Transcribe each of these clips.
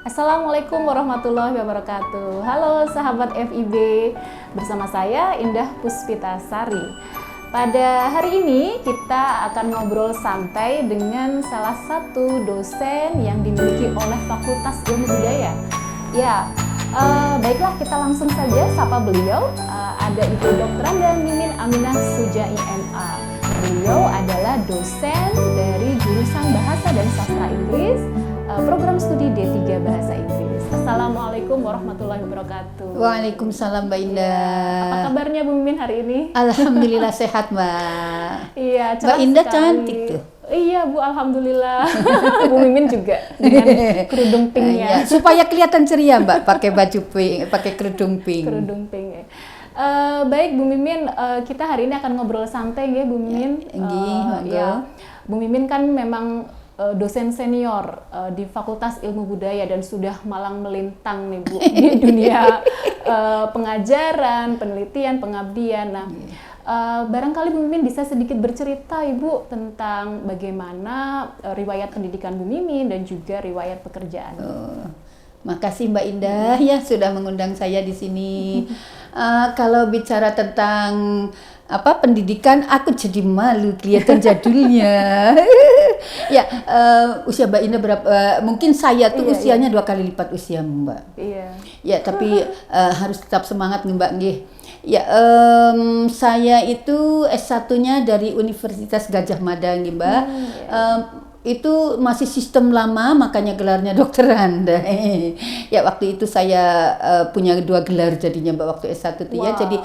Assalamualaikum warahmatullahi wabarakatuh. Halo sahabat FIB, bersama saya Indah Puspitasari. Pada hari ini kita akan ngobrol santai dengan salah satu dosen yang dimiliki oleh Fakultas Ilmu Budaya. Ya, baiklah kita langsung saja sapa beliau. Ada Ibu Dr. Mimin Aminah Sujai MA. Beliau adalah dosen dari jurusan Bahasa dan Sastra Inggris, program studi D3 Bahasa Inggris. Assalamualaikum warahmatullahi wabarakatuh. Waalaikumsalam Mbak Indah. Apa kabarnya Bu Mimin hari ini? Alhamdulillah sehat Mbak. Iya, Mbak Indah sekali. Cantik tuh. Iya Bu, alhamdulillah. Bu Mimin juga dengan kerudung pinknya. Supaya kelihatan ceria Mbak, pakai baju pink, pakai kerudung pink. Kerudung pink. Baik Bu Mimin, kita hari ini akan ngobrol santai ya Bu Mimin. Ya, Bu Mimin kan memang dosen senior di Fakultas Ilmu Budaya dan sudah malang melintang nih Bu di dunia pengajaran, penelitian, pengabdian. Nah, barangkali Bu Mimin bisa sedikit bercerita Ibu tentang bagaimana riwayat pendidikan Bu Mimin dan juga riwayat pekerjaan. Makasih Mbak Indah ya sudah mengundang saya di sini. Kalau bicara tentang pendidikan, aku jadi malu kelihatan jadulnya. Ya, usia Mbak Indah berapa? Mungkin saya tuh usianya 2 kali lipat usia Mbak. Iya. Ya, tapi harus tetap semangat nih Mbak nggih. Ya, saya itu S1-nya dari Universitas Gadjah Mada nggih Mbak. Itu masih sistem lama, makanya gelarnya dokteran. Ya, waktu itu saya punya 2 gelar jadinya Mbak waktu S1 itu ya. Jadi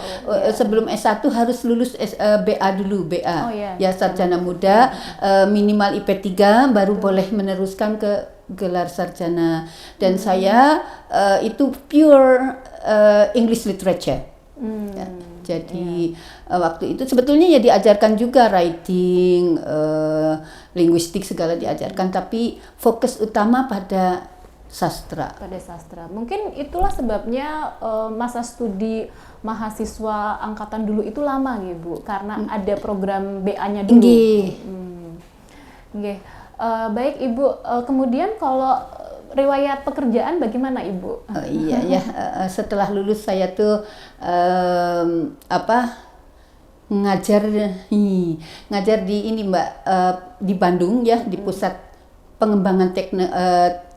sebelum S1 harus lulus BA dulu, BA. Ya, sarjana muda, minimal IP 3 baru boleh meneruskan ke gelar sarjana. Dan saya itu pure English literature. Ya, jadi waktu itu sebetulnya ya diajarkan juga writing, linguistik segala diajarkan, tapi fokus utama pada sastra. Pada sastra. Mungkin itulah sebabnya masa studi mahasiswa angkatan dulu itu lama ya Bu, karena ada program BA-nya dulu. Baik Ibu, kemudian kalau riwayat pekerjaan bagaimana Ibu? Iya ya, setelah lulus saya tuh ngajar di ini Mbak, di Bandung ya, di Pusat Pengembangan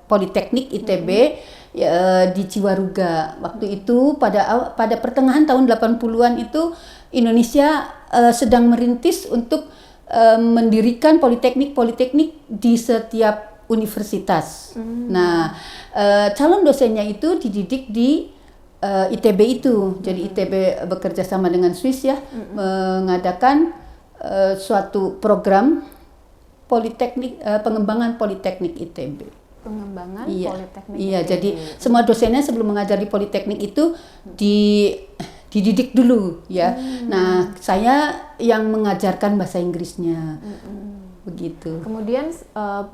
Politeknik ITB di Ciwaruga. Waktu itu pada pertengahan tahun 80-an itu Indonesia sedang merintis untuk mendirikan politeknik di setiap universitas. Nah, calon dosennya itu dididik di ITB itu. Jadi ITB bekerja sama dengan Swiss ya, mengadakan suatu program politeknik, pengembangan politeknik ITB. Pengembangan politeknik. Iya, ITB. Jadi semua dosennya sebelum mengajar di politeknik itu dididik dulu ya. Nah, saya yang mengajarkan bahasa Inggrisnya. Begitu. Kemudian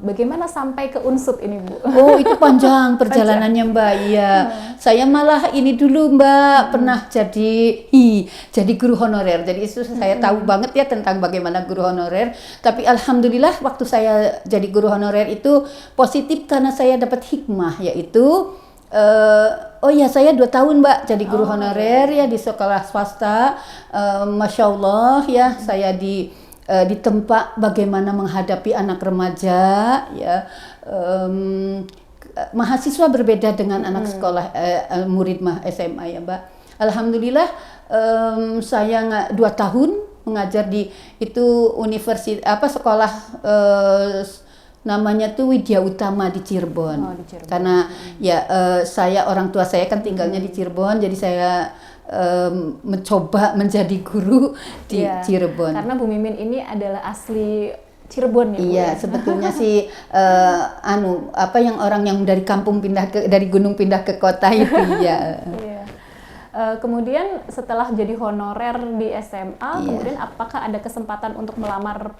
bagaimana sampai ke Unsud ini Bu? Oh, itu panjang perjalanannya Mbak. Iya. Saya malah ini dulu Mbak, pernah jadi guru honorer. Jadi itu saya tahu banget ya tentang bagaimana guru honorer. Tapi alhamdulillah waktu saya jadi guru honorer itu positif karena saya dapat hikmah, yaitu saya 2 tahun Mbak jadi guru honorer ya di sekolah swasta. Masya Allah ya, saya ditempa bagaimana menghadapi anak remaja ya, mahasiswa berbeda dengan anak sekolah murid SMA ya Mbak. Alhamdulillah saya 2 tahun mengajar di itu sekolah namanya tuh Widya Utama di Cirebon. Di Cirebon. Karena saya orang tua saya kan tinggalnya di Cirebon, jadi saya mencoba menjadi guru di Cirebon. Karena Bu Mimin ini adalah asli Cirebon ya Bu. Iya, sebetulnya sih yang orang yang dari kampung dari gunung pindah ke kota itu ya. Kemudian setelah jadi honorer di SMA, kemudian apakah ada kesempatan untuk melamar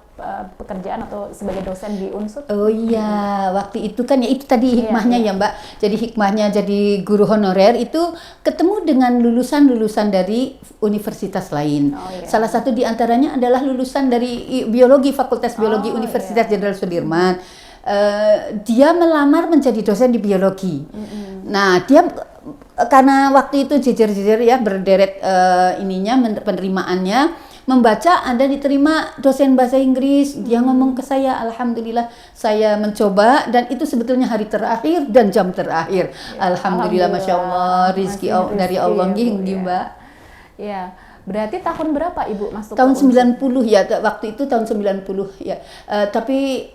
pekerjaan atau sebagai dosen di Unsud? Oh iya, waktu itu kan ya itu tadi hikmahnya ya Mbak. Jadi hikmahnya jadi guru honorer itu ketemu dengan lulusan-lulusan dari universitas lain. Salah satu di antaranya adalah lulusan dari biologi, Fakultas Biologi Universitas Jenderal Sudirman. dia melamar menjadi dosen di biologi. Nah, dia karena waktu itu jejer-jejer ya berderet penerimaannya, membaca Anda diterima dosen bahasa Inggris. Dia ngomong ke saya, alhamdulillah saya mencoba, dan itu sebetulnya hari terakhir dan jam terakhir. Alhamdulillah, masya Allah, rezeki dari Allah nggih, Mbak. Ya, berarti tahun berapa Ibu masuk? Tahun 90 ya, waktu itu tahun 90 ya. Tapi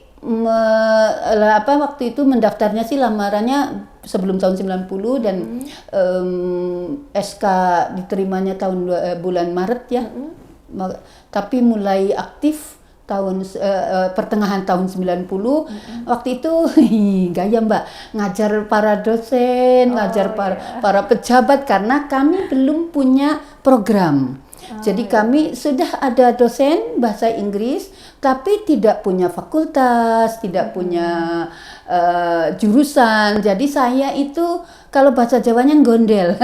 waktu itu mendaftarnya sih lamarannya sebelum tahun 90 dan SK diterimanya tahun bulan Maret ya. Tapi mulai aktif tahun pertengahan tahun 90. Waktu itu gaya Mbak, ngajar para dosen, ngajar para pejabat karena kami belum punya program. Jadi kami sudah ada dosen bahasa Inggris tapi tidak punya fakultas, tidak punya jurusan. Jadi saya itu kalau bahasa Jawanya gondel.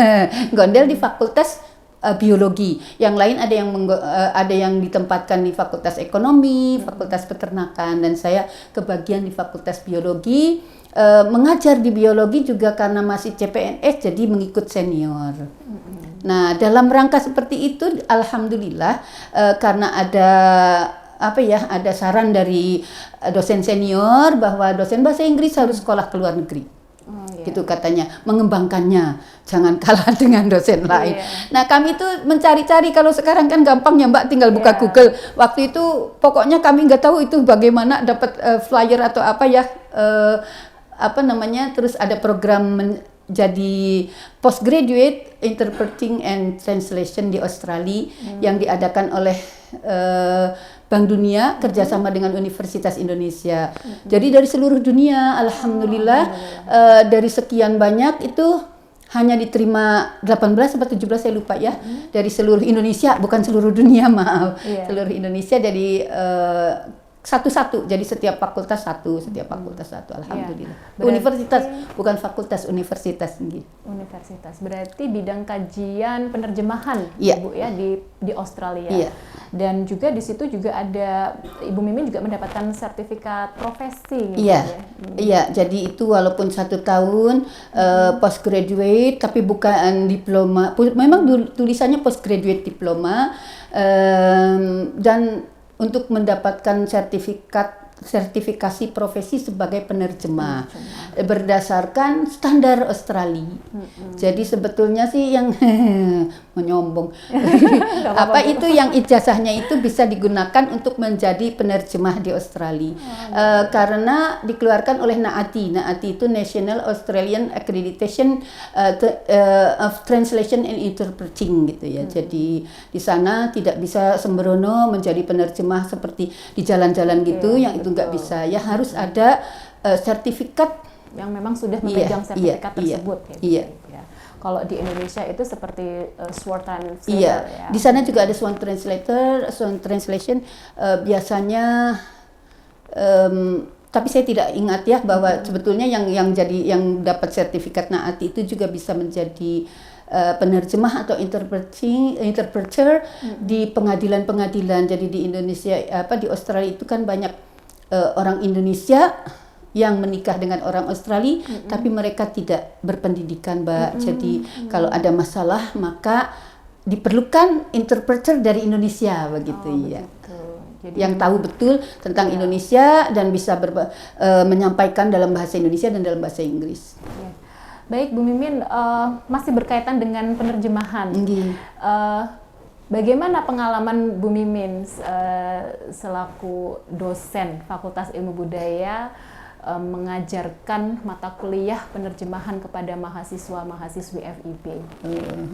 Gondel di fakultas biologi. Yang lain ada yang ditempatkan di fakultas ekonomi, fakultas peternakan, dan saya kebagian di fakultas biologi. Mengajar di biologi juga karena masih CPNS jadi mengikut senior. Nah, dalam rangka seperti itu alhamdulillah karena ada saran dari dosen senior bahwa dosen bahasa Inggris harus sekolah ke luar negeri. Gitu katanya, mengembangkannya jangan kalah dengan dosen lain. Nah, kami itu mencari-cari, kalau sekarang kan gampang ya Mbak, tinggal buka Google. Waktu itu pokoknya kami nggak tahu itu bagaimana dapat flyer atau apa ya, terus ada program jadi postgraduate interpreting and translation di Australia yang diadakan oleh Bank Dunia kerjasama dengan Universitas Indonesia. Jadi dari seluruh dunia, alhamdulillah, dari sekian banyak itu hanya diterima 18 atau 17 saya lupa ya, dari seluruh Indonesia, bukan seluruh dunia, maaf. Seluruh Indonesia, jadi satu-satu, jadi setiap fakultas satu, alhamdulillah. Universitas, bukan fakultas, universitas. Universitas, berarti bidang kajian penerjemahan, Bu ya, di Australia. Dan juga di situ juga ada, Ibu Mimin juga mendapatkan sertifikat profesi. Iya, jadi itu walaupun 1 tahun postgraduate, tapi bukan diploma, memang tulisannya postgraduate diploma, dan untuk mendapatkan sertifikasi profesi sebagai penerjemah berdasarkan standar Australia. Jadi sebetulnya sih yang menyombong itu yang ijazahnya itu bisa digunakan untuk menjadi penerjemah di Australia. Karena dikeluarkan oleh NAATI. NAATI itu National Australian Accreditation of Translation and Interpreting gitu ya. Jadi di sana tidak bisa sembrono menjadi penerjemah seperti di jalan-jalan gitu, yang itu nggak bisa ya, harus ada sertifikat yang memang sudah memegang sertifikat tersebut. Kalau di Indonesia itu seperti Sworn Translator. Ya. Di sana juga ada Sworn Translator, Sworn Translation biasanya. Tapi saya tidak ingat ya bahwa sebetulnya yang dapat sertifikat NAATI itu juga bisa menjadi penerjemah atau interpreter di pengadilan-pengadilan. Jadi di Indonesia di Australia itu kan banyak orang Indonesia yang menikah dengan orang Australia, tapi mereka tidak berpendidikan, Mbak. Jadi kalau ada masalah maka diperlukan interpreter dari Indonesia begitu ya. Jadi, yang tahu betul tentang Indonesia dan bisa menyampaikan dalam bahasa Indonesia dan dalam bahasa Inggris. Baik Bu Mimin, masih berkaitan dengan penerjemahan. Bagaimana pengalaman Bu Mimin selaku dosen Fakultas Ilmu Budaya mengajarkan mata kuliah penerjemahan kepada mahasiswa-mahasiswi FIB?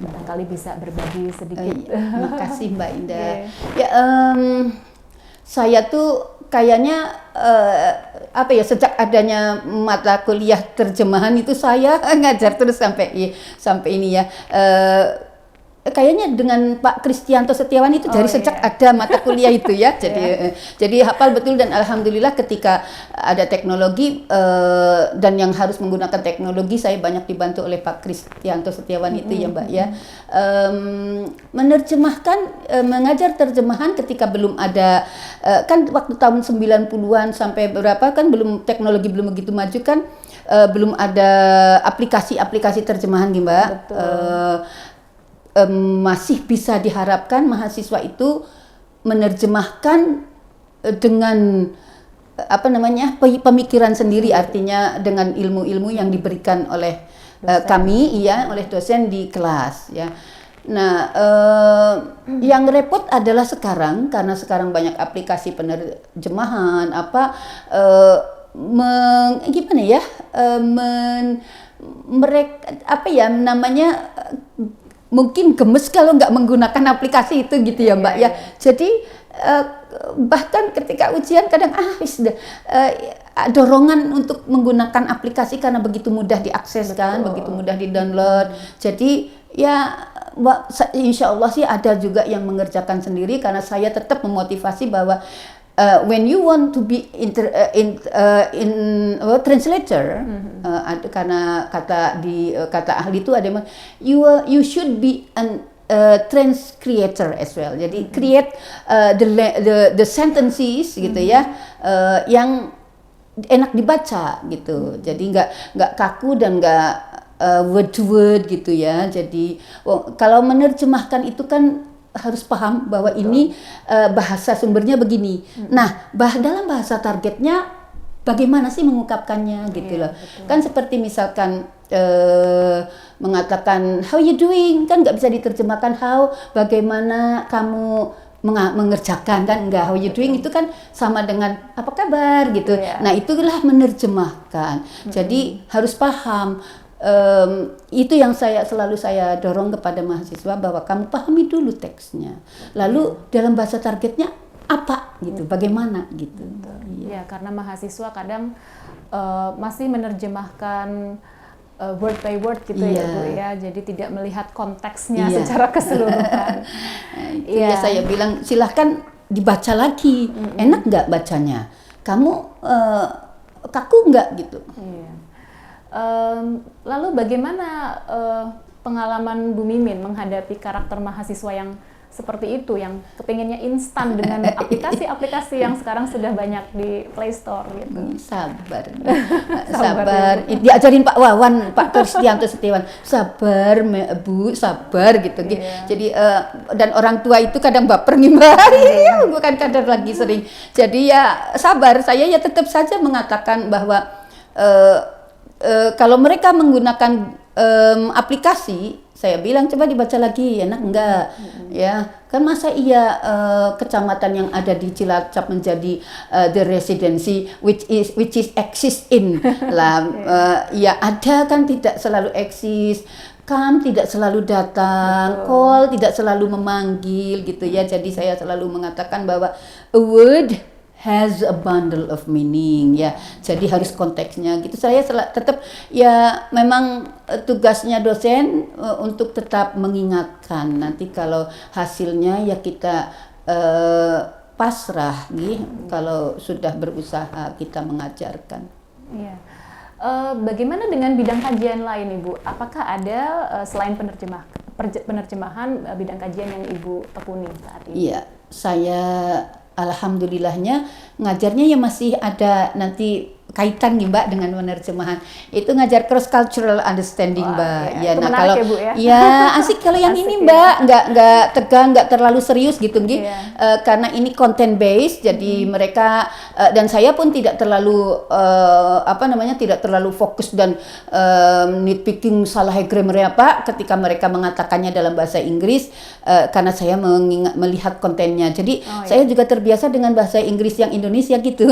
Barangkali bisa berbagi sedikit. Terima kasih Mbak Indah. Saya tuh kayaknya sejak adanya mata kuliah terjemahan itu saya ngajar terus sampai ini ya. kayaknya dengan Pak Kristianto Setiawan itu dari sejak iya. ada mata kuliah itu ya. Jadi hafal betul, dan alhamdulillah ketika ada teknologi dan yang harus menggunakan teknologi, saya banyak dibantu oleh Pak Kristianto Setiawan itu ya Mbak ya. Menerjemahkan, mengajar terjemahan ketika belum ada kan waktu tahun 90-an sampai berapa kan teknologi belum begitu maju kan, belum ada aplikasi-aplikasi terjemahan gitu Mbak. Masih bisa diharapkan mahasiswa itu menerjemahkan dengan pemikiran sendiri, artinya dengan ilmu-ilmu yang diberikan oleh kami oleh dosen di kelas ya. Nah, yang repot adalah sekarang, karena sekarang banyak aplikasi penerjemahan mungkin gemes kalau nggak menggunakan aplikasi itu gitu ya Mbak ya. Jadi bahkan ketika ujian kadang dorongan untuk menggunakan aplikasi karena begitu mudah diakses kan, begitu mudah di-download. Jadi ya insya Allah sih ada juga yang mengerjakan sendiri, karena saya tetap memotivasi bahwa when you want to be translator, karena kata ahli itu ada you should be an trans creator as well. Jadi create the sentences gitu ya, yang enak dibaca gitu. Jadi nggak kaku dan nggak word to word gitu ya. Jadi kalau menerjemahkan itu kan harus paham bahwa ini bahasa sumbernya begini. Nah, dalam bahasa targetnya bagaimana sih mengungkapkannya gitu loh. Betul. Kan seperti misalkan mengatakan how you doing, kan nggak bisa diterjemahkan bagaimana kamu mengerjakan, kan enggak. How you doing itu kan sama dengan apa kabar gitu. Nah, itulah menerjemahkan. Jadi harus paham. Itu yang selalu saya dorong kepada mahasiswa, bahwa kamu pahami dulu teksnya, lalu dalam bahasa targetnya apa gitu, bagaimana gitu. Ya, karena mahasiswa kadang masih menerjemahkan word by word gitu ya Bu ya, jadi tidak melihat konteksnya secara keseluruhan. Itu ya saya bilang silahkan dibaca lagi, enak nggak bacanya, kamu kaku nggak gitu. Lalu bagaimana pengalaman Bu Mimin menghadapi karakter mahasiswa yang seperti itu, yang kepinginnya instan dengan aplikasi-aplikasi yang sekarang sudah banyak di Play Store gitu? Sabar. Diajarin Pak Wawan, Pak Kristianto Setiawan, sabar Bu, sabar gitu. Jadi dan orang tua itu kadang baper nih Mbak, bukan kadang lagi sering. Jadi ya sabar, saya ya tetap saja mengatakan bahwa kalau mereka menggunakan aplikasi, saya bilang coba dibaca lagi, enak enggak? Ya, kan masa iya kecamatan yang ada di Cilacap menjadi the residency which is exist in lah. Ya ada kan, tidak selalu eksis. Tidak selalu datang, call tidak selalu memanggil gitu ya. Jadi saya selalu mengatakan bahwa a word has a bundle of meaning ya. Jadi harus konteksnya gitu. Saya tetap ya, memang tugasnya dosen untuk tetap mengingatkan. Nanti kalau hasilnya ya kita pasrah nih, kalau sudah berusaha kita mengajarkan. Iya. Bagaimana dengan bidang kajian lain Ibu? Apakah ada selain penerjemahan bidang kajian yang Ibu tekuni saat ini? Iya, saya alhamdulillahnya ngajarnya ya masih ada nanti kaitan nih Mbak dengan penerjemahan. Itu ngajar cross cultural understanding Mbak. Ya, nah kalau ya, Bu, ya asik kalau yang ini Mbak, nggak tegang, nggak terlalu serius gitu gitu. Karena ini content based, jadi mereka dan saya pun tidak terlalu tidak terlalu fokus dan nitpicking salah grammar apa ketika mereka mengatakannya dalam bahasa Inggris, karena saya melihat kontennya. Jadi saya juga terbiasa dengan bahasa Inggris yang Indonesia gitu.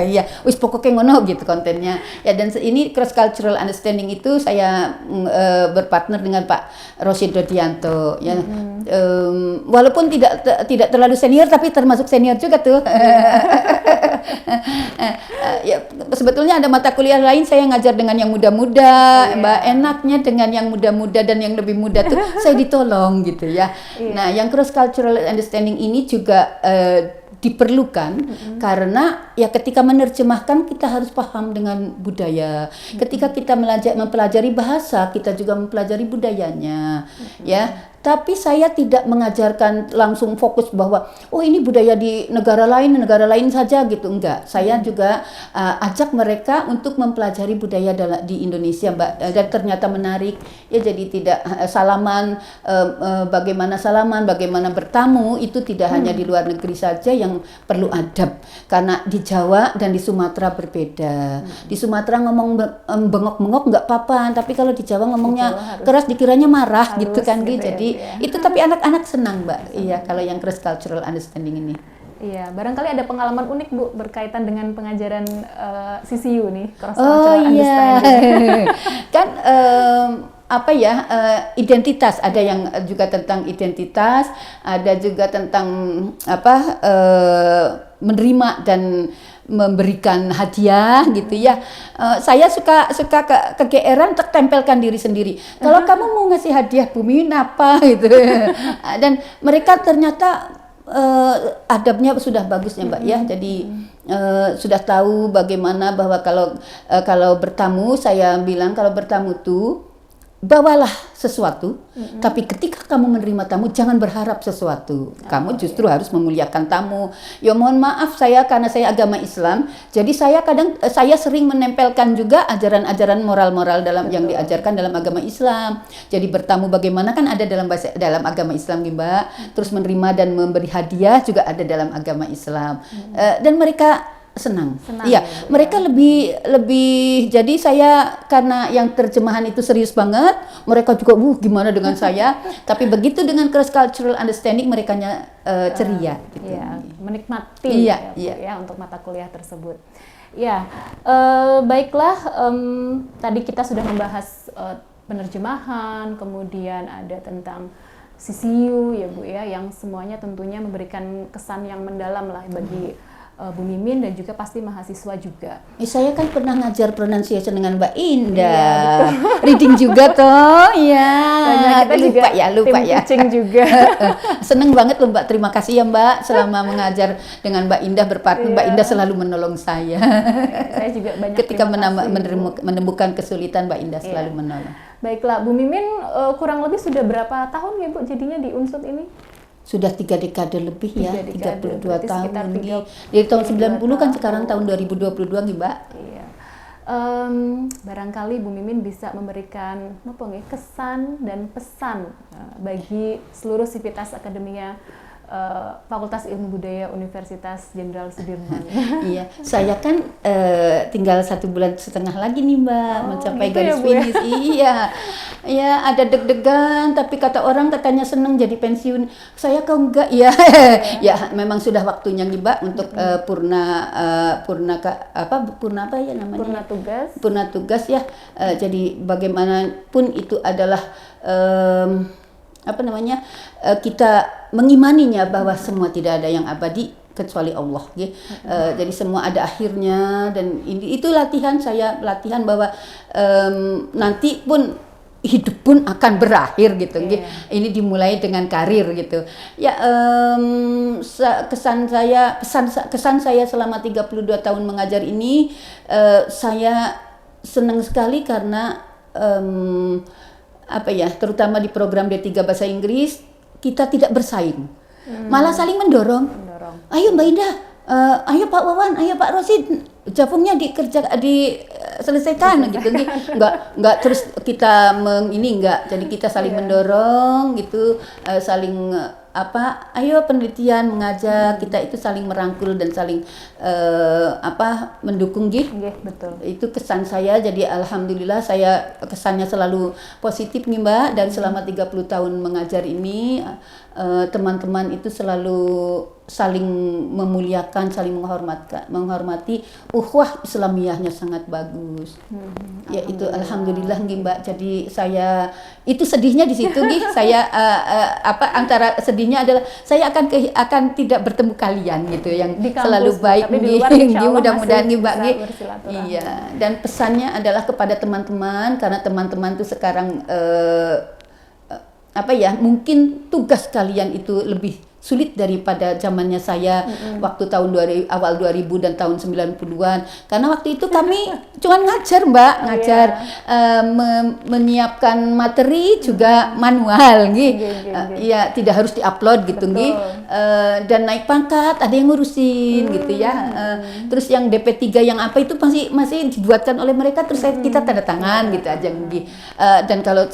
Ya, wis pokoknya ngono gitu kontennya. Ya, dan ini cross cultural understanding itu saya berpartner dengan Pak Rosid Dodianto ya. Walaupun tidak terlalu senior tapi termasuk senior juga tuh. Ya, sebetulnya ada mata kuliah lain saya ngajar dengan yang muda-muda, Mbak, enaknya dengan yang muda-muda dan yang lebih muda tuh saya ditolong gitu ya. Nah, yang cross cultural understanding ini juga diperlukan karena ya ketika menerjemahkan kita harus paham dengan budaya. Ketika kita mempelajari bahasa, kita juga mempelajari budayanya. Ya, tapi saya tidak mengajarkan langsung fokus bahwa oh ini budaya di negara lain saja gitu, enggak. Saya juga ajak mereka untuk mempelajari budaya di Indonesia, Mbak. Dan ternyata menarik ya, jadi tidak salaman, bagaimana bertamu itu tidak hanya di luar negeri saja yang perlu adab, karena di Jawa dan di Sumatera berbeda. Di Sumatera ngomong bengok-bengok nggak apa-apa, tapi kalau di Jawa ngomongnya keras dikiranya marah gitu kan gitu. Jadi itu tapi anak-anak senang, Mbak. Iya, kalau yang cross cultural understanding ini. Iya, barangkali ada pengalaman unik Bu berkaitan dengan pengajaran CCU nih, cross cultural understanding. Kan identitas, ada yang juga tentang identitas, ada juga tentang menerima dan memberikan hadiah gitu ya. Saya suka kegeeran tempelkan diri sendiri. Kalau kamu mau ngasih hadiah Bu Mimin apa gitu. Dan mereka ternyata adabnya sudah bagus ya, Mbak ya. Jadi sudah tahu bagaimana bahwa kalau bertamu, saya bilang kalau bertamu tuh bawalah sesuatu, tapi ketika kamu menerima tamu jangan berharap sesuatu. Kamu justru harus memuliakan tamu. Ya mohon maaf, karena saya agama Islam, jadi saya sering menempelkan juga ajaran-ajaran moral-moral yang diajarkan dalam agama Islam. Jadi bertamu bagaimana kan ada dalam agama Islam nih, Mbak. Terus menerima dan memberi hadiah juga ada dalam agama Islam. Dan mereka senang. Iya, ya, mereka lebih jadi saya karena yang terjemahan itu serius banget, mereka juga gimana dengan saya, tapi begitu dengan cross cultural understanding mereka ceria gitu. Iya, menikmati ya untuk mata kuliah tersebut. Ya, baiklah, tadi kita sudah membahas penerjemahan, kemudian ada tentang CCU ya Bu ya, yang semuanya tentunya memberikan kesan yang mendalam lah bagi Bu Mimin dan juga pasti mahasiswa juga. Saya kan pernah ngajar pronunciation dengan Mbak Indah. Reading juga toh. Ya. Kita lupa ya. Kucing juga. Seneng banget loh, Mbak. Terima kasih ya, Mbak, selama mengajar dengan Mbak Indah berpartner. Mbak Indah selalu menolong saya. Saya juga banyak ketika menemukan kesulitan, Mbak Indah selalu menolong. Baiklah, Bu Mimin kurang lebih sudah berapa tahun ya Bu jadinya di Unsud ini? Sudah 3 dekade lebih ya, 32 tahun ini. Dari tahun 90 kan sekarang tahun 2022 nih, Mbak. Iya. Barangkali Bu Mimin bisa memberikan kesan dan pesan bagi seluruh sivitas akademia Fakultas Ilmu Budaya Universitas Jenderal Sudirman. Iya, saya kan tinggal 1,5 bulan lagi nih, Mbak, mencapai garis finish. Iya, ya ada deg-degan, tapi katanya seneng jadi pensiun. Saya kok enggak ya. Ya, memang sudah waktunya nih, Mbak, untuk purna apa ya namanya? Purna tugas ya. Jadi bagaimanapun itu adalah kita mengimaninya bahwa semua tidak ada yang abadi kecuali Allah, gitu. Jadi semua ada akhirnya, dan itu latihan bahwa nanti pun hidup pun akan berakhir gitu. Ini dimulai dengan karir gitu. Ya, kesan saya selama 32 tahun mengajar ini, saya senang sekali karena terutama di program D3 Bahasa Inggris kita tidak bersaing, malah saling mendorong. Ayo Mbak Indah, ayo Pak Wawan, ayo Pak Rosid, Japungnya diselesaikan gitu. Enggak terus kita enggak. Jadi kita saling mendorong gitu, saling ayo penelitian mengajar, kita itu saling merangkul dan saling mendukung gitu. Betul. Itu kesan saya, jadi alhamdulillah saya kesannya selalu positif nih, Mbak, dan selama 30 tahun mengajar ini teman-teman itu selalu saling memuliakan, saling menghormati. Ukhuwah Islamiyahnya sangat bagus. Ya itu alhamdulillah nggih Mbak. Jadi saya itu sedihnya di situ nggih. Saya antara sedihnya adalah saya akan tidak bertemu kalian gitu yang Di kampus, selalu baik tapi di nggih. luar insya Allah Mudah-mudahan masih nggih Mbak bisa nggih. bersilaturahmi. Iya, dan pesannya adalah kepada teman-teman karena teman-teman tuh sekarang mungkin tugas kalian itu lebih sulit daripada zamannya saya waktu tahun awal 2000 dan tahun 90-an. Karena waktu itu kami cuma ngajar Mbak, menyiapkan materi juga manual gitu. Ya tidak harus diupload gitu nggih. Dan naik pangkat ada yang ngurusin gitu ya. Terus yang DP3 yang apa itu masih dibuatkan oleh mereka, terus kita tanda tangan gitu aja nggih. Dan kalau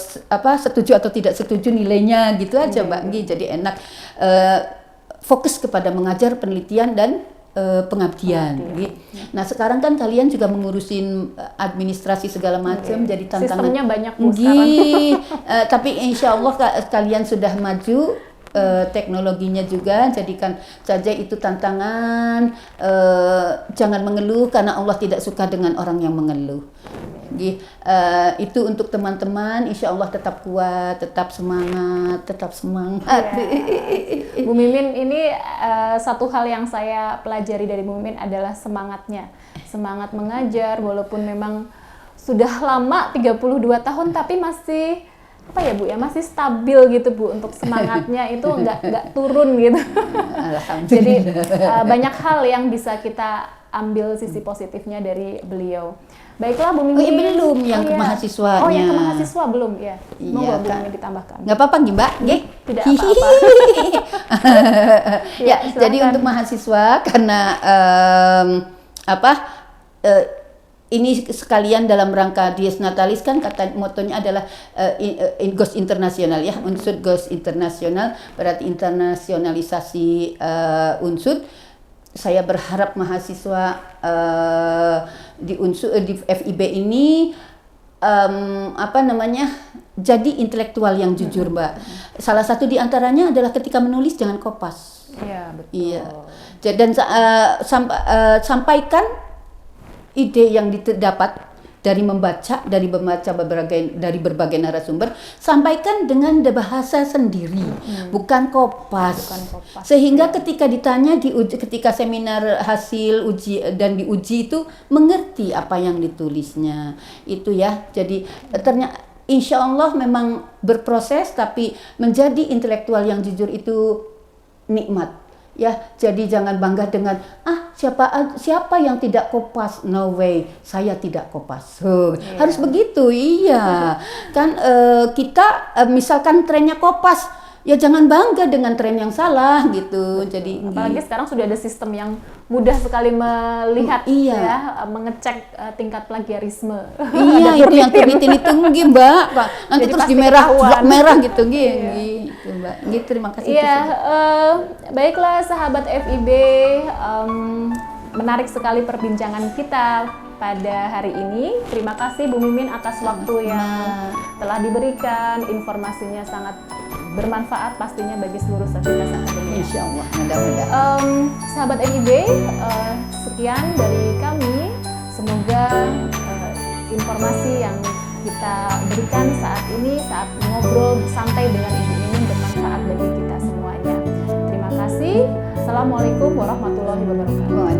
setuju atau tidak setuju nilainya gitu aja Mbak nggih. Jadi enak. Fokus kepada mengajar, penelitian dan pengabdian. Nah sekarang kan kalian juga mengurusin administrasi segala macam, jadi tantangan. Sistemnya banyak Bu sekarang. Tapi insya Allah kalian sudah maju. Teknologinya juga, jadikan saja itu tantangan. Jangan mengeluh karena Allah tidak suka dengan orang yang mengeluh. Itu untuk teman-teman, insya Allah tetap kuat, tetap semangat. Bu Mimin ini satu hal yang saya pelajari dari Bu Mimin adalah semangatnya, semangat mengajar walaupun memang sudah lama 32 tahun tapi masih masih stabil gitu Bu, untuk semangatnya itu nggak turun gitu. Jadi banyak hal yang bisa kita ambil sisi positifnya dari beliau. Baiklah Bu Mimin. Belum yang ke mahasiswanya. Oh yang ke mahasiswa belum ya. Monggo Bu Mimin ditambahkan. Nggak apa-apa Mbak. Tidak apa-apa. Jadi untuk mahasiswa karena ini sekalian dalam rangka Dies Natalis kan kata motonya adalah GOS internasional ya, unsur GOS internasional berarti internasionalisasi unsur. Saya berharap mahasiswa di FIB ini jadi intelektual yang jujur Mbak. Salah satu di antaranya adalah ketika menulis jangan kopas. Iya betul. Iya. Dan sampaikan ide yang didapat dari membaca berbagai narasumber, sampaikan dengan bahasa sendiri, bukan kopas. Sehingga ketika ditanya ketika seminar hasil uji dan diuji itu mengerti apa yang ditulisnya. Itu ya. Jadi ternyata insya Allah memang berproses, tapi menjadi intelektual yang jujur itu nikmat. Ya, jadi jangan bangga dengan siapa yang tidak kopas, no way, saya tidak kopas. Harus begitu, iya. Kan kita misalkan trennya kopas, ya jangan bangga dengan tren yang salah gitu. Jadi apalagi sekarang sudah ada sistem yang mudah sekali melihat ya, mengecek tingkat plagiarisme. Iya, itu yang terlitin itu nggih Mbak. Nanti jadi terus di blok merah gitu nggih. Gitu Mbak. Gitu, terima kasih. Iya, baiklah sahabat FIB, menarik sekali perbincangan kita pada hari ini. Terima kasih Bu Mimin atas waktu yang telah diberikan, informasinya sangat bermanfaat pastinya bagi seluruh Sahabat Akademia. Insya Allah, mudah-mudahan. Sahabat FIB, sekian dari kami. Semoga informasi yang kita berikan saat ini, saat ngobrol santai dengan Ibu Mimin, bermanfaat bagi kita semuanya. Terima kasih. Assalamualaikum warahmatullahi wabarakatuh.